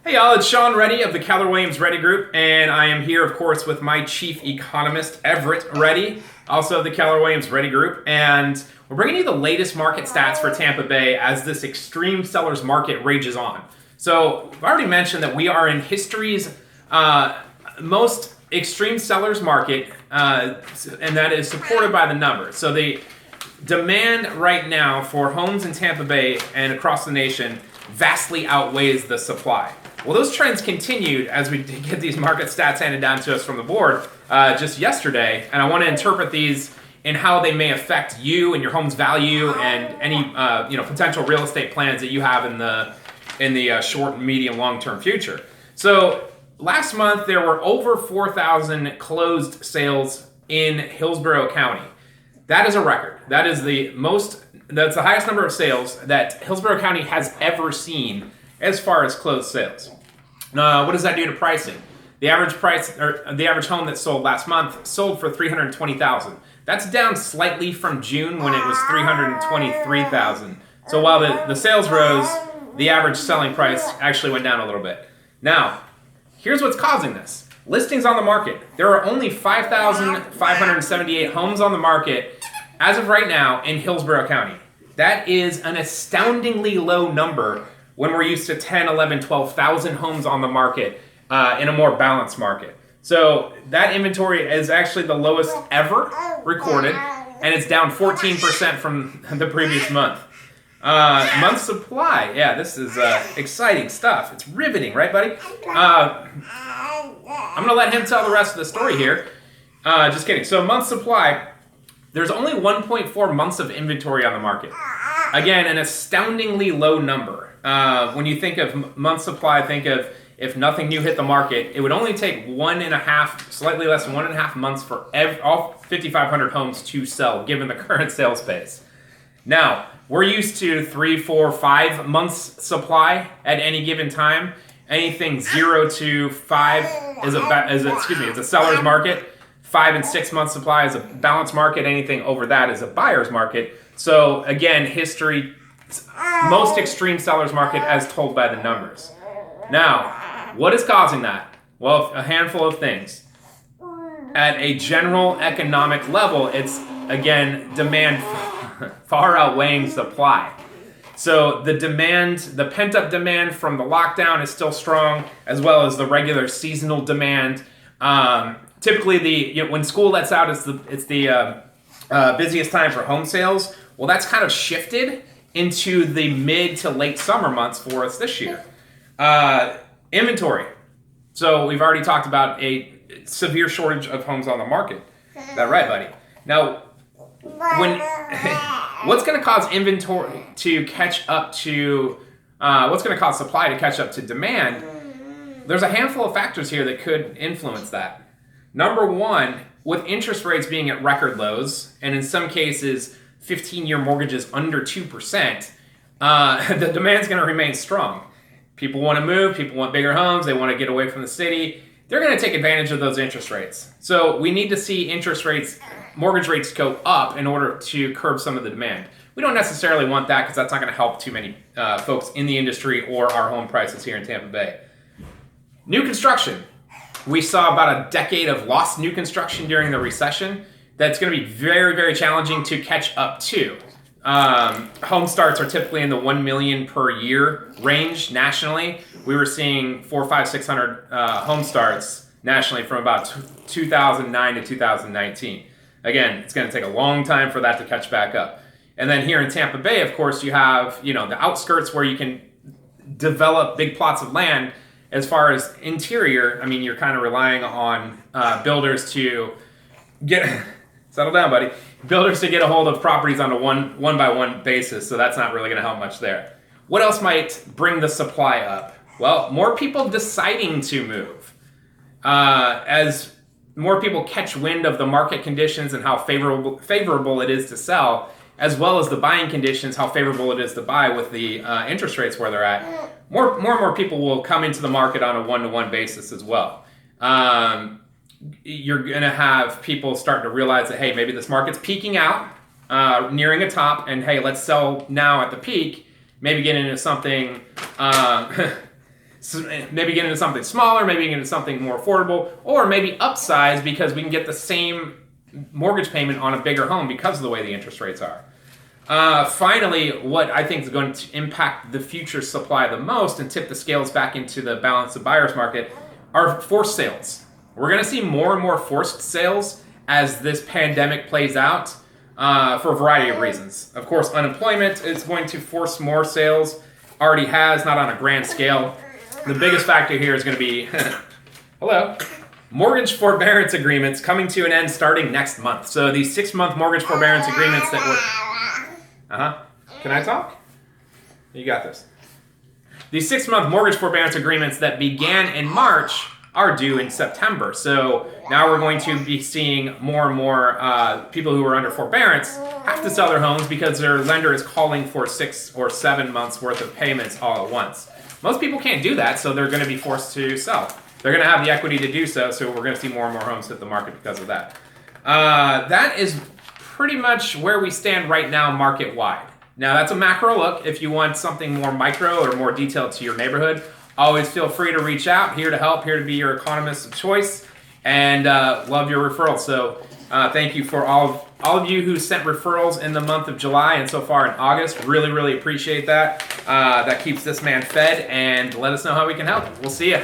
Hey y'all, it's Sean Reddy of the Keller Williams Reddy Group, and I am here, of course, with my chief economist, Everett Reddy, also of the Keller Williams Reddy Group, and we're bringing you the latest market stats for Tampa Bay as this extreme sellers market rages on. So, I've already mentioned that we are in history's most extreme sellers market, and that is supported by the numbers. So the demand right now for homes in Tampa Bay and across the nation vastly outweighs the supply. Well, those trends continued as we get these market stats handed down to us from the board just yesterday, and I want to interpret these in how they may affect you and your home's value and any potential real estate plans that you have in the short, medium, long-term future. So last month there were over 4,000 closed sales in Hillsborough County. That is a record. That is that's the highest number of sales that Hillsborough County has ever seen as far as closed sales. What does that do to pricing? The average price, or the average home that sold last month, sold for $320,000. That's down slightly from June when it was $323,000. So while the sales rose, the average selling price actually went down a little bit. Now, here's what's causing this. Listings on the market. There are only 5,578 homes on the market as of right now in Hillsborough County. That is an astoundingly low number when we're used to 10, 11, 12,000 homes on the market in a more balanced market. So that inventory is actually the lowest ever recorded, and it's down 14% from the previous month. Month supply. Yeah, this is exciting stuff. It's riveting, right, buddy? I'm going to let him tell the rest of the story here. Just kidding. So month supply, there's only 1.4 months of inventory on the market. Again, an astoundingly low number. When you think of month supply, think of if nothing new hit the market, it would only take slightly less than 1.5 months for all 5,500 homes to sell, given the current sales pace. Now, we're used to 3, 4, 5 months supply at any given time. Anything 0 to 5 is a seller's market. 5 and 6 month supply is a balanced market. Anything over that is a buyer's market. So again, history, most extreme seller's market as told by the numbers. Now, what is causing that? Well, a handful of things. At a general economic level, it's again demand far outweighing supply. So the pent-up demand from the lockdown is still strong, as well as the regular seasonal demand. Typically, when school lets out, it's the busiest time for home sales. Well, that's kind of shifted into the mid to late summer months for us this year. Inventory. So we've already talked about a severe shortage of homes on the market. Is that right, buddy? Now, what's going to cause inventory to catch up to, what's going to cause supply to catch up to demand? There's a handful of factors here that could influence that. Number one, with interest rates being at record lows, and in some cases, 15-year mortgages under 2%, the demand's going to remain strong. People want to move, people want bigger homes, they want to get away from the city. They're going to take advantage of those interest rates. So we need to see mortgage rates go up in order to curb some of the demand. We don't necessarily want that because that's not going to help too many folks in the industry or our home prices here in Tampa Bay. New construction. We saw about a decade of lost new construction during the recession. That's going to be very, very challenging to catch up to. Home starts are typically in the 1 million per year range nationally. We were seeing 400, 500, 600 home starts nationally from about 2009 to 2019. Again, it's going to take a long time for that to catch back up. And then here in Tampa Bay, of course, you have the outskirts where you can develop big plots of land. As far as interior, I mean, you're kind of relying on builders to settle down, buddy. Builders to get a hold of properties on a one by one basis, so that's not really going to help much there. What else might bring the supply up? Well, more people deciding to move. As more people catch wind of the market conditions and how favorable it is to sell, as well as the buying conditions, how favorable it is to buy with the interest rates where they're at, more and more people will come into the market on a one-to-one basis as well. You're going to have people starting to realize that, hey, maybe this market's peaking out, nearing a top, and hey, let's sell now at the peak, maybe get into something maybe get into something smaller, maybe get into something more affordable, or maybe upsize because we can get the same mortgage payment on a bigger home because of the way the interest rates are. Finally, what I think is going to impact the future supply the most and tip the scales back into the balance of buyer's market are forced sales. We're going to see more and more forced sales as this pandemic plays out for a variety of reasons. Of course, unemployment is going to force more sales, already has, not on a grand scale. The biggest factor here is going to be, hello, mortgage forbearance agreements coming to an end starting next month. So these 6-month mortgage forbearance agreements that were... Can I talk? You got this. These 6-month mortgage forbearance agreements that began in March are due in September. So now we're going to be seeing more and more people who are under forbearance have to sell their homes because their lender is calling for 6 or 7 months worth of payments all at once. Most people can't do that, so they're going to be forced to sell. They're going to have the equity to do so, so we're going to see more and more homes hit the market because of that. That is pretty much where we stand right now market-wide. Now, that's a macro look. If you want something more micro or more detailed to your neighborhood, always feel free to reach out. Here to help, here to be your economist of choice, and love your referrals. So thank you for all of you who sent referrals in the month of July and so far in August. Really, really appreciate that. That keeps this man fed, and let us know how we can help. We'll see you.